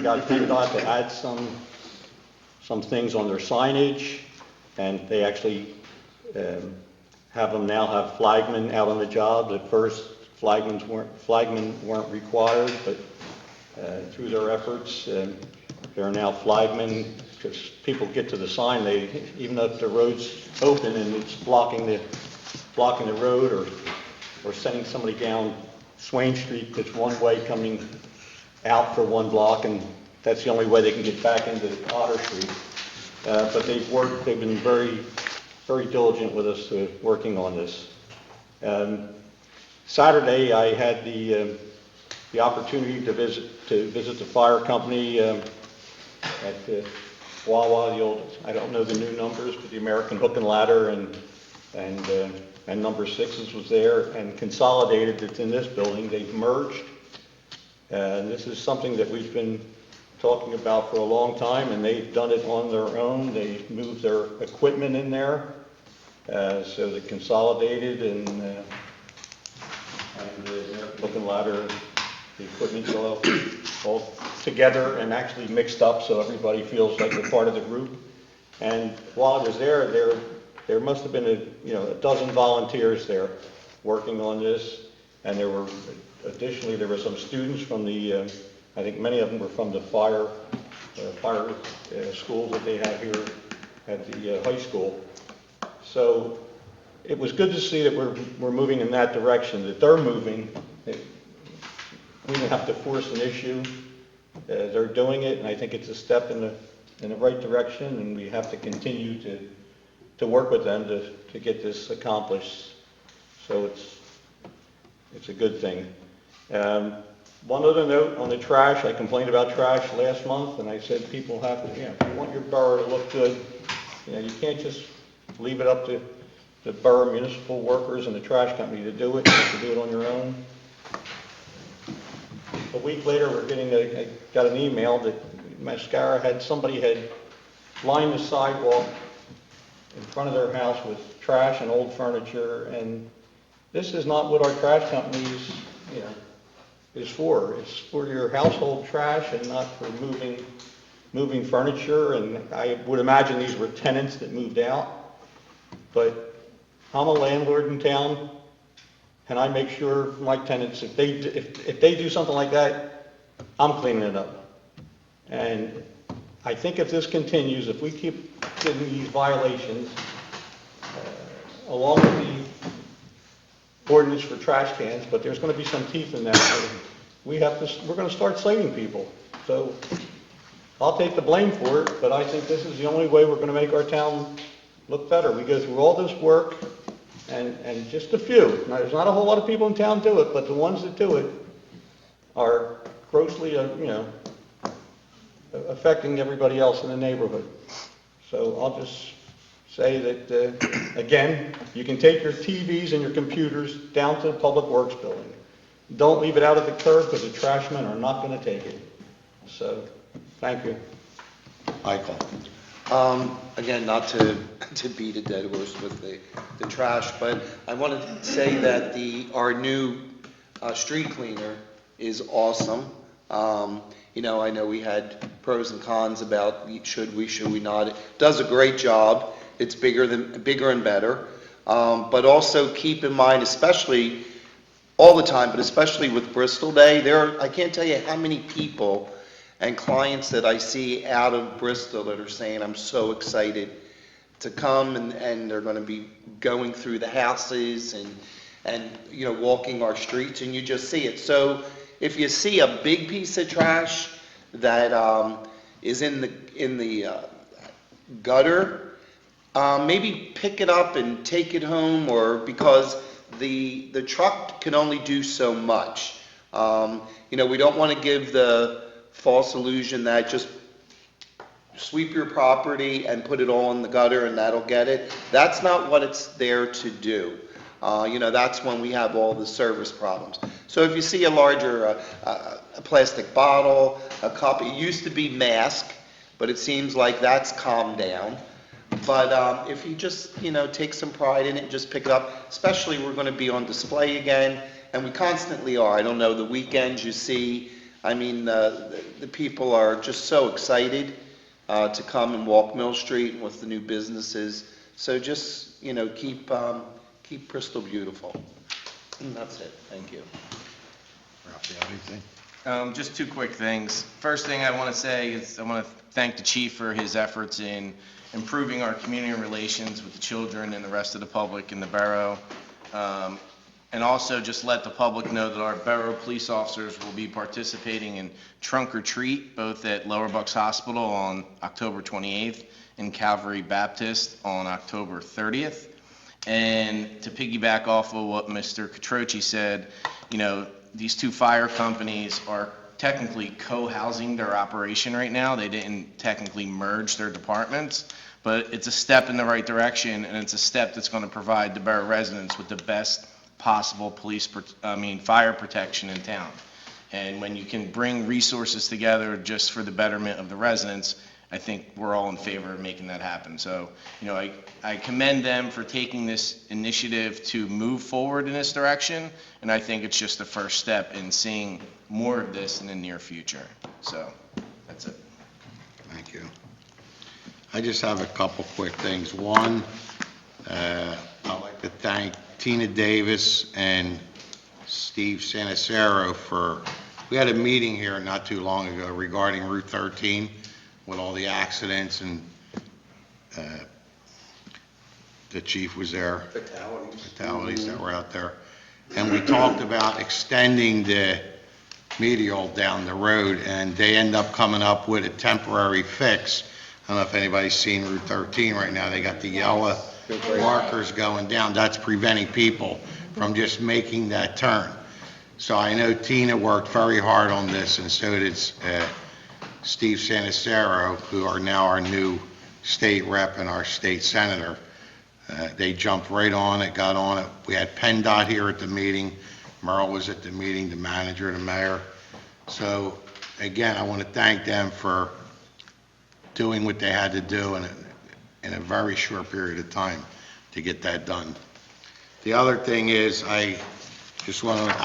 got PennDOT to add some things on their signage, and they actually have them now have flagmen out on the job. At first, flagmen weren't required, but through their efforts, there are now flagmen, because people get to the sign, even if the road's open and it's blocking the road, or sending somebody down Swain Street that's one way coming out for one block, and that's the only way they can get back into Otter Street. But they've been very, very diligent with us, working on this. Saturday, I had the opportunity to visit the fire company at Wawa, the old, I don't know the new numbers, but the American Hook and Ladder and number 6 was there, and Consolidated that's in this building. They've merged. And this is something that we've been talking about for a long time, and they've done it on their own. They moved their equipment in there, so the Consolidated and the Hook and Ladder, the equipment's all together and actually mixed up, so everybody feels like they're part of the group. And while I was there must have been a dozen volunteers there working on this, and additionally there were some students from the, I think many of them were from the fire schools that they have here at the high school. So it was good to see that we're moving in that direction, that they're moving. We didn't have to force an issue. They're doing it, and I think it's a step in the right direction, and we have to continue to work with them to get this accomplished. So it's a good thing. One other note on the trash, I complained about trash last month, and I said people have to, if you want your borough to look good, you can't just leave it up to the borough municipal workers and the trash company to do it. You have to do it on your own. A week later, I got an email that Mascara somebody had lined the sidewalk in front of their house with trash and old furniture, and this is not what our trash company is for. It's for your household trash and not for moving furniture, and I would imagine these were tenants that moved out. But I'm a landlord in town, and I make sure my tenants, if they do something like that, I'm cleaning it up. And I think if this continues, if we keep getting these violations, along with the ordinance for trash cans, but there's going to be some teeth in that. We're going to start citing people. So I'll take the blame for it, but I think this is the only way we're going to make our town look better. We go through all this work, and just a few. Now, there's not a whole lot of people in town do it, but the ones that do it are grossly, affecting everybody else in the neighborhood. So I'll just say that, again, you can take your TVs and your computers down to the Public Works building. Don't leave it out at the curb, because the trashmen are not going to take it. So, thank you. Michael. Again, not to beat a dead horse with the trash, but I wanted to say that our new street cleaner is awesome. I know we had pros and cons about should we not. It does a great job. It's bigger and better. But also keep in mind, especially all the time, but especially with Bristol Day, I can't tell you how many people and clients that I see out of Bristol that are saying, I'm so excited to come, and they're going to be going through the houses and walking our streets, and you just see it. So if you see a big piece of trash that is in the gutter, maybe pick it up and take it home, or because the truck can only do so much. We don't want to give the false illusion that just sweep your property and put it all in the gutter and that'll get it. That's not what it's there to do. That's when we have all the service problems. So if you see a larger, a plastic bottle, a cup, it used to be mask, but it seems like that's calmed down. But if you just, take some pride in it and just pick it up, especially we're going to be on display again, and we constantly are. I don't know, the weekends you see, the people are just so excited to come and walk Mill Street and with the new businesses. So just, keep Bristol beautiful. And that's it. Thank you. Ralphie, anything? Just two quick things. First thing I want to say is I want to thank the chief for his efforts in improving our community relations with the children and the rest of the public in the borough. And also just let the public know that our borough police officers will be participating in Trunk or Treat, both at Lower Bucks Hospital on October 28th and Calvary Baptist on October 30th. And to piggyback off of what Mr. Catroci said, you know, these two fire companies are technically co-housing their operation right now. They didn't technically merge their departments, but it's a step in the right direction, and it's a step that's going to provide the borough residents with the best possible fire protection in town. And when you can bring resources together just for the betterment of the residents, I think we're all in favor of making that happen. So, you know, I commend them for taking this initiative to move forward in this direction, and I think it's just the first step in seeing more of this in the near future. So, that's it. Thank you. I just have a couple quick things. One, I'd like to thank Tina Davis and Steve Sanacero we had a meeting here not too long ago regarding Route 13 with all the accidents, and the chief was there. Fatalities that were out there. And we talked about extending the medial down the road, and they end up coming up with a temporary fix. I don't know if anybody's seen Route 13 right now. They got the yellow markers going down. That's preventing people from just making that turn. So I know Tina worked very hard on this, and so did Steve Sanacero, who are now our new state rep and our state senator. They jumped right on it, got on it. We had PennDOT here at the meeting. Merle was at the meeting, the manager, the mayor. So again, I want to thank them for doing what they had to do in a very short period of time to get that done. The other thing is, I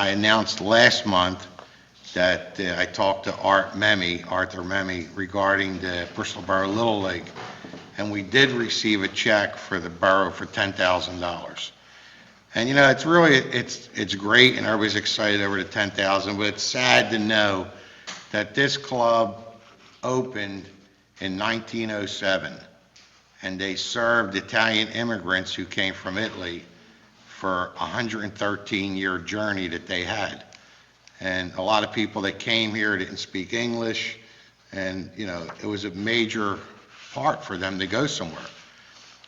announced last month that I talked to Arthur Memmi, regarding the Bristol Borough Little League, and we did receive a check for the borough for $10,000. And you know, it's really, it's great, and everybody's excited over the $10,000, but it's sad to know that this club opened in 1907, and they served Italian immigrants who came from Italy for a 113-year journey that they had. And a lot of people that came here didn't speak English, and, you know, it was a major part for them to go somewhere.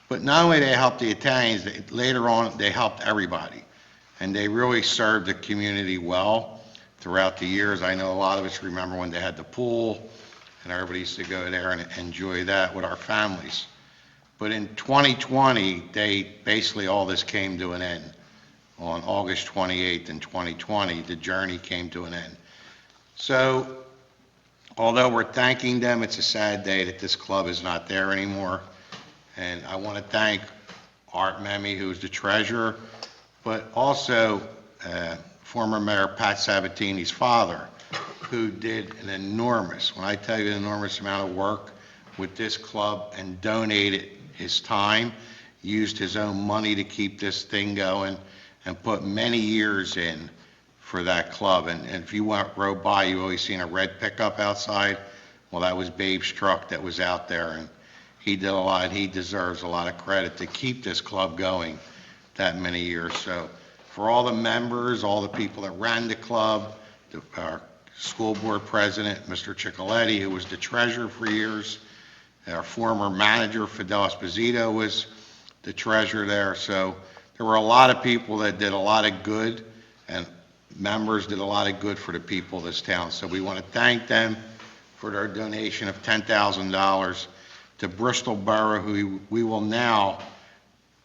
But not only they helped the Italians, later on, they helped everybody. And they really served the community well throughout the years. I know a lot of us remember when they had the pool, and everybody used to go there and enjoy that with our families. But in 2020, basically all this came to an end. On August 28th in 2020, the journey came to an end. So, although we're thanking them, it's a sad day that this club is not there anymore. And I want to thank Art Memmi, who's the treasurer, but also former Mayor Pat Sabatini's father, who did an enormous, when I tell you an enormous amount of work with this club, and donated his time, used his own money to keep this thing going, and put many years in for that club. And if you rode by, you always seen a red pickup outside. Well, that was Babe's truck that was out there, and he did a lot, and he deserves a lot of credit to keep this club going that many years. So for all the members, all the people that ran the club, our school board president, Mr. Ciccoletti, who was the treasurer for years, our former manager, Fidel Esposito, was the treasurer there. So there were a lot of people that did a lot of good, and members did a lot of good for the people of this town. So we want to thank them for their donation of $10,000 to Bristol Borough, who we will now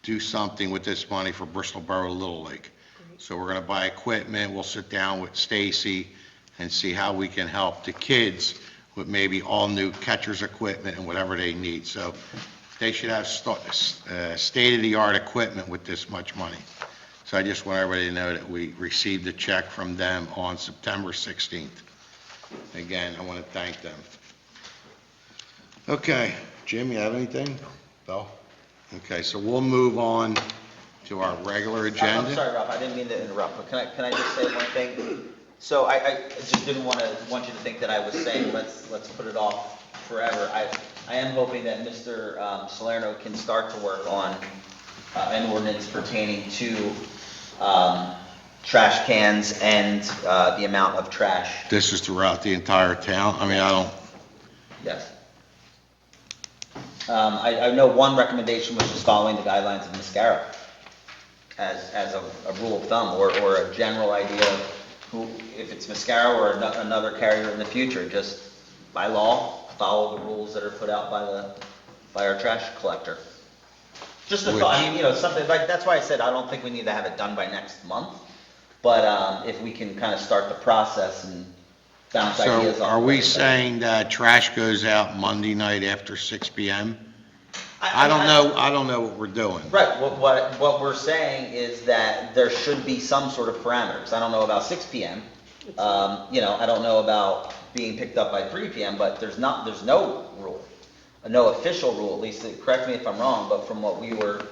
do something with this money for Bristol Borough Little League. So we're going to buy equipment. We'll sit down with Stacy and see how we can help the kids with maybe all new catcher's equipment and whatever they need. So they should have state-of-the-art equipment with this much money. So I just want everybody to know that we received a check from them on September 16th. Again, I want to thank them. Okay, Jim, you have anything? No? Okay, so we'll move on to our regular agenda. I'm sorry, Ralph, I didn't mean to interrupt, but can I just say one thing? So I just didn't want you to think that I was saying, let's put it off forever. I am hoping that Mr. Salerno can start to work on an ordinance pertaining to trash cans and the amount of trash. This is throughout the entire town? I mean, I don't, Yes. I know one recommendation was just following the guidelines of Mascara as a rule of thumb, or a general idea of who, if it's Mascara or another carrier in the future, just by law, follow the rules that are put out by our trash collector. Just a thought, I mean, something like, that's why I said I don't think we need to have it done by next month, but if we can kind of start the process and bounce ideas off. so are we saying that trash goes out Monday night after 6 PM? I don't know what we're doing. Right, what we're saying is that there should be some sort of parameters. I don't know about 6 PM. I don't know about being picked up by 3 PM, but there's no rule, no official rule, at least, correct me if I'm wrong, but from what we were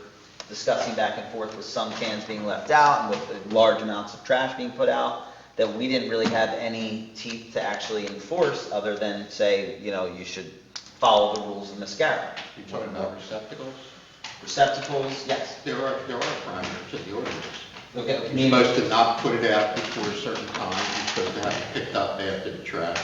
discussing back and forth with some cans being left out and with large amounts of trash being put out, that we didn't really have any teeth to actually enforce other than say, you should follow the rules of Mascara. You're talking about receptacles? Receptacles, yes. There are parameters to the ordinance. Okay, You're supposed to not put it out before a certain time, you're supposed to have it picked up after the trash.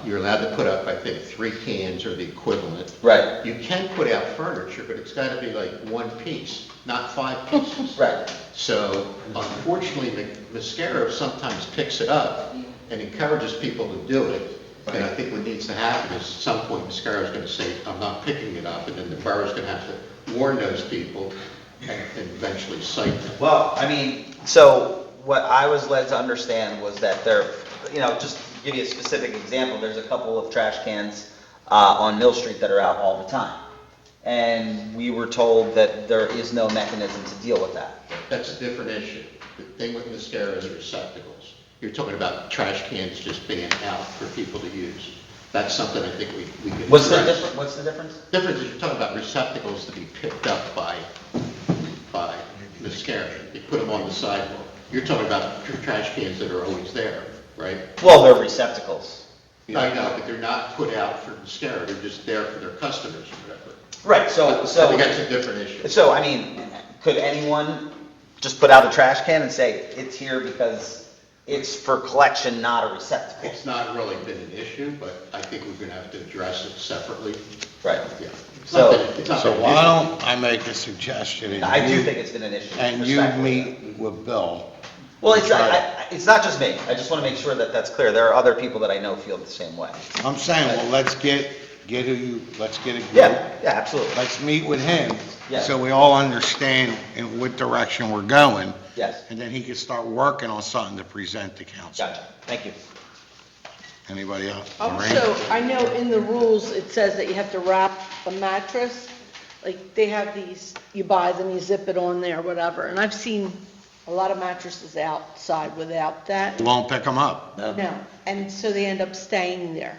You're allowed to put up, I think, 3 cans or the equivalent. Right. You can put out furniture, but it's got to be like 1 piece, not 5 pieces. Right. So unfortunately, Mascara sometimes picks it up and encourages people to do it. And I think what needs to happen is at some point Mascara is going to say, I'm not picking it up, and then the borough's going to have to warn those people and eventually cite them. Well, I mean, so what I was led to understand was that just to give you a specific example, there's a couple of trash cans on Mill Street that are out all the time. And we were told that there is no mechanism to deal with that. That's a different issue. The thing with Mascara is receptacles. You're talking about trash cans just being out for people to use. That's something I think we can What's the address. difference? Difference is you're talking about receptacles to be picked up by Mascara. You put them on the sidewalk. You're talking about trash cans that are always there, right? Well, they're receptacles. I know, but they're not put out for Mascara. They're just there for their customers or whatever. Right, so. I think that's a different issue. So, I mean, could anyone just put out a trash can and say, it's here because it's for collection, not a receptacle? It's not really been an issue, but I think we're going to have to address it separately. Right. Yeah. So why don't I make a suggestion? and I do you- think it's been an issue. And you respectfully. meet with Bill. Well, it's not just me. I just want to make sure that that's clear. There are other people that I know feel the same way. I'm saying, well, let's get let's get a group. Yeah, absolutely. Let's meet with him, Yeah. so we all understand in what direction we're going. Yes. And then he can start working on something to present to council. Gotcha. Thank you. Anybody else? Lorraine? Also, I know in the rules, it says that you have to wrap a mattress, like, they have these, you buy them, you zip it on there, whatever, and I've seen a lot of mattresses outside without that. You won't pick them up. No, and so they end up staying there.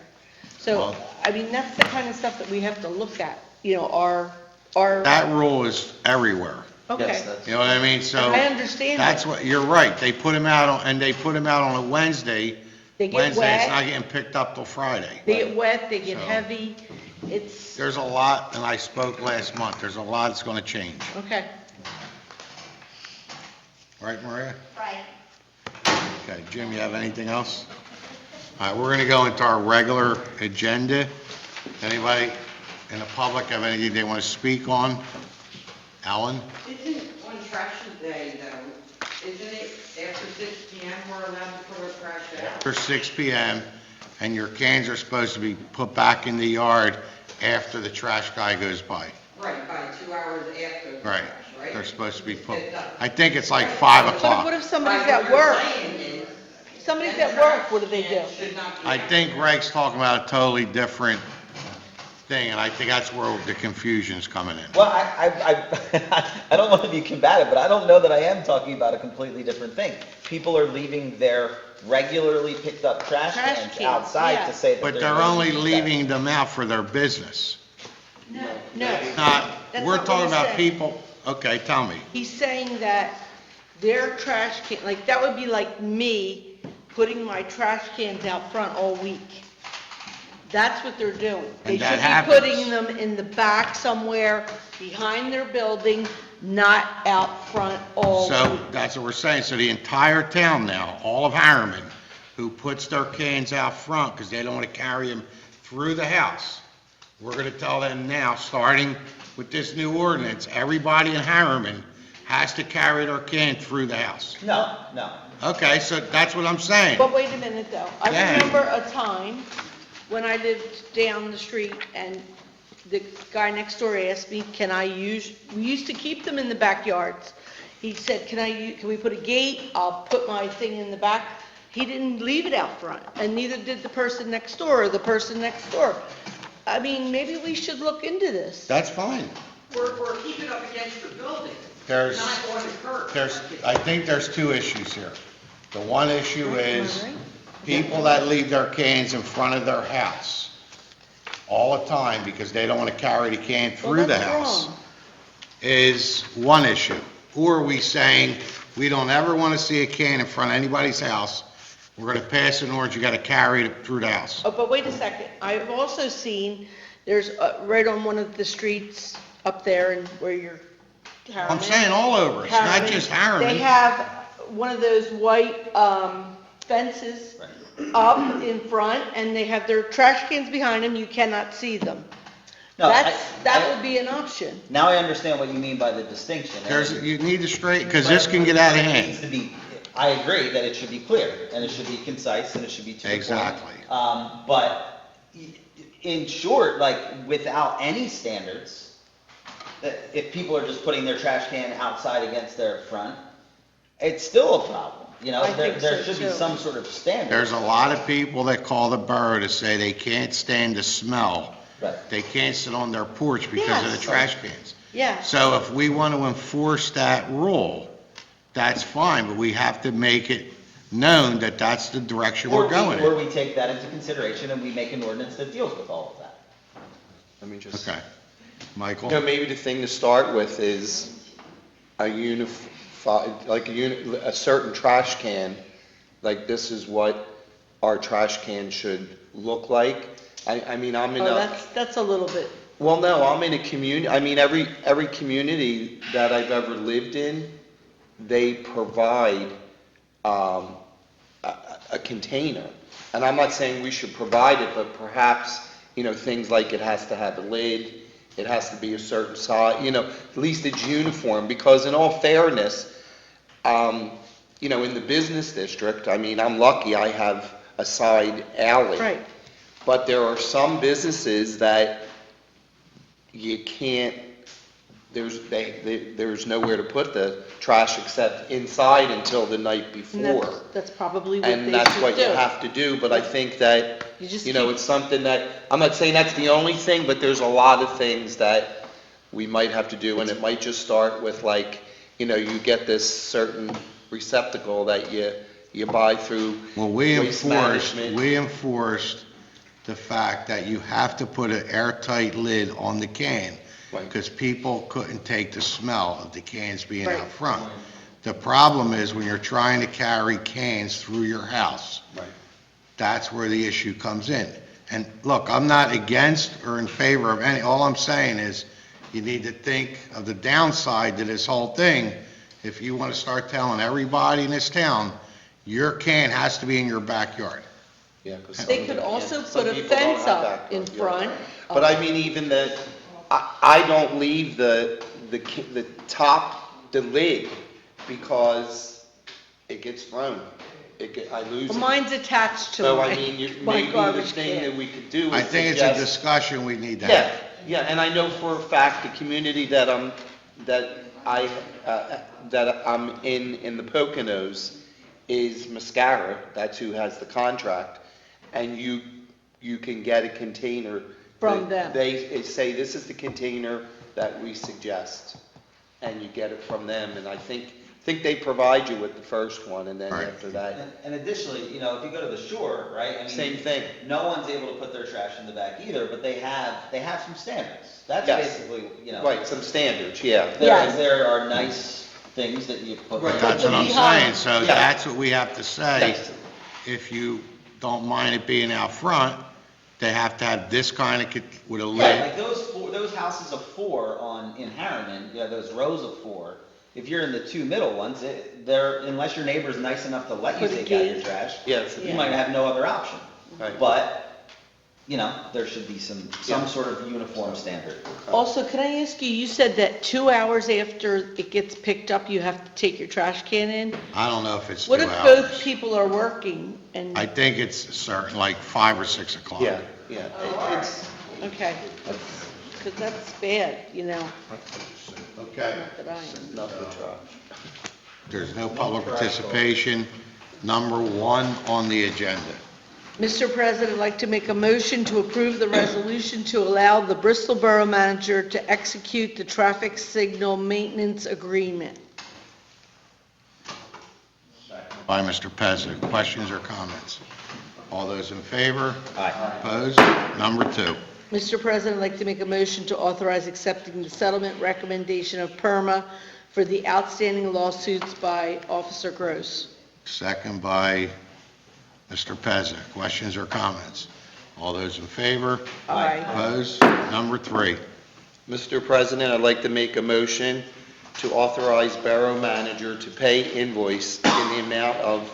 So, Well- I mean, that's the kind of stuff that we have to look at, our, That rule is everywhere. okay. Yes, that's- You know what I mean? So. I understand That's that. what, you're right. They put them out on a Wednesday. They get Wednesday, it's wet. not getting picked up till Friday. They get wet, they get So- heavy, it's, There's a lot, and I spoke last month, there's a lot that's gonna change. okay. Right, Maria? Right. Okay, Jim, you have anything else? All right, we're gonna go into our regular agenda. Anybody in the public have anything they want to speak on? Alan? Isn't on trash day though, isn't it after 6 PM we're allowed to put our trash out? After 6 PM, and your cans are supposed to be put back in the yard after the trash guy goes by. Right, by 2 hours after the Right. trash, right? They're supposed to be put, I think it's like 5 What o'clock. if somebody's Right, at what you're work? saying is, Somebody's that at work, trash what do they do? can- should not be I out. think Greg's talking about a totally different thing, and I think that's where the confusion's coming in. Well, I don't want to be combative, but I don't know that I am talking about a completely different thing. People are leaving their regularly picked up trash Trash cans cans, outside yeah. to say that But they're they're going to only use that. leaving them out for their business. No, Not, That's we're not what talking he about said. people, okay, tell me. he's saying that their trash can, like, that would be like me putting my trash cans out front all week. That's what they're doing. They And that should be happens. putting them in the back somewhere, behind their building, not out front all. So that's what we're saying. So the entire town now, all of Harriman, who puts their cans out front because they don't want to carry them through the house, we're going to tell them now, starting with this new ordinance, everybody in Harriman has to carry their can through the house. No, no. Okay, so that's what I'm saying. But wait a minute, though. I Yeah. remember a time when I lived down the street, and the guy next door asked me, we used to keep them in the backyards. He said, can we put a gate? I'll put my thing in the back. He didn't leave it out front, and neither did the person next door or the person next door. I mean, maybe we should look into this. That's fine. We're keeping up against the building, There's, not on the curb. I think there's two issues here. The one issue is people that leave their cans in front of their house all the time because they don't want to carry the can through the house is one issue. Or are we saying, we don't ever want to see a can in front of anybody's house, we're going to pass an ordinance, you got to carry it through the house? Oh, but wait a second. I've also seen, there's, right on one of the streets up there and where you're Harriman. I'm saying all over, it's not just Harriman. They have one of those white fences up in front, and they have their trash cans behind them, you cannot see them. No, That would be an option. Now I understand what you mean by the distinction. You need to straighten, because this can get out of It hand. needs to be, I agree that it should be clear, and it should be concise, and it should be to the point. Exactly. But in short, like, without any standards, that if people are just putting their trash can outside against their front, it's still a problem. You know, I think there so, should be too. some sort of standard. There's a lot of people that call the borough to say they can't stand the smell. Right. They can't sit on their porch because of the Yes. trash cans. Yes. So if we want to enforce that rule, that's fine, but we have to make it known that that's the direction we're going Or in. we take that into consideration and we make an ordinance that deals with all of that. Let me just, Okay. Michael? maybe the thing to start with is a a certain trash can, like this is what our trash can should look like. I mean, I'm in Oh, that's a little bit, well, no, I'm in a community, I mean, every community that I've ever lived in, they provide, a container. And I'm not saying we should provide it, but perhaps, things like it has to have a lid, it has to be a certain size, at least it's uniform, because in all fairness, in the business district, I mean, I'm lucky I have a side alley. right. But there are some businesses that you can't, there's nowhere to put the trash except inside until the night And before. that's probably what they should And do. that's what you have to do, but I think that, You just it's something that, I'm not saying that's the only thing, but there's a lot of things that we might have to do, and it might just start with like, you get this certain receptacle that you buy through Well, waste management. we enforced the fact that you have to put an airtight lid on the can, Right. because people couldn't take the smell of the cans being Right. out front. The problem is when you're trying to carry cans through your house. Right. That's where the issue comes in. And look, I'm not against or in favor of any, all I'm saying is, you need to think of the downside to this whole thing. If you want to start telling everybody in this town, your can has to be in your backyard. Yeah, 'cause some They could of them also can't. Some put a people don't fence have up in backyard, front. But I mean, even I don't leave the lid, because it gets thrown. I lose Well, it. Mine's attached to So my I mean, my maybe the garbage thing can. that we could do is I think it's a suggest- discussion we need to Yeah, have. yeah, and I know for a fact, the community that I'm in the Poconos is Mascara, that's who has the contract, and you can get a container. From them. They say, this is the container that we suggest, and you get it from them, and I think they provide you with the first one, and then Right. after that, And additionally, if you go to the shore, right? I mean, same thing. No one's able to put their trash in the back either, but they have some standards. That's Yes. basically, Right, some standards, yeah. Yes. There are nice things that you put. Right. That's what I'm saying, so Yeah. that's what we have to say. Yes. If you don't mind it being out front, they have to have this kind of, with a Yeah, lid? like those houses of four in Harriman, you have those rows of four. If you're in the two middle ones, unless your neighbor's nice enough to let you Put a take out your gate. trash, Yes. you might have no other option. Right. But, there should be some sort of uniform standard. Also, can I ask you, you said that 2 hours after it gets picked up, you have to take your trash can in? I don't know if it's 2 What hours. if both people are working and, I think it's certain, like 5 or 6 o'clock. Yeah, yeah. It's, okay, because that's bad, Okay. not that I am. not the trash. There's no public participation. Number 1 on the agenda. Mr. President, I'd like to make a motion to approve the resolution to allow the Bristol Borough Manager to execute the traffic signal maintenance agreement. By Mr. Pezza. Questions or comments? All those in favor? Aye. Opposed? Number 2. Mr. President, I'd like to make a motion to authorize accepting the settlement recommendation of PERMA for the outstanding lawsuits by Officer Gross. Second by Mr. Pezza. Questions or comments? All those in favor? Aye. Opposed? Number 3. Mr. President, I'd like to make a motion to authorize Borough Manager to pay invoice in the amount of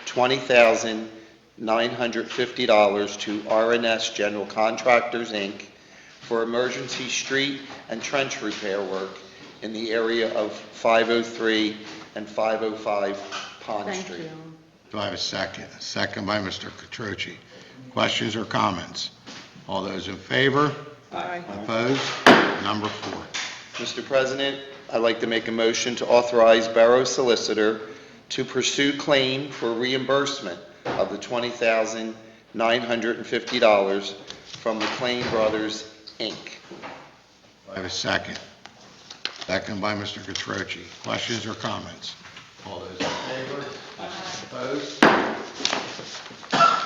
$20,950 to RNS General Contractors, Inc. for emergency street and trench repair work in the area of 503 and 505 Pond Thank Street. you. Do I have a second? Second by Mr. Catroci. Questions or comments? All those in favor? Aye. Opposed? Number 4. Mr. President, I'd like to make a motion to authorize Borough Solicitor to pursue claim for reimbursement of the $20,950 from McLean Brothers, Inc. Do I have a second? Second by Mr. Catroci. Questions or comments? All those in favor? Opposed? I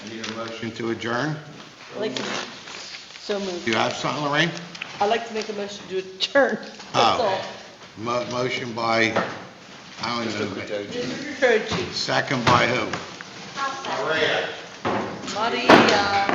need a motion to adjourn. I'd like to, so moved. Do you have something, Lorraine? I'd like to make a motion to adjourn. That's Oh. all. Motion by, I don't know. Mr. Catroci. Second by who? I'll second. Maria.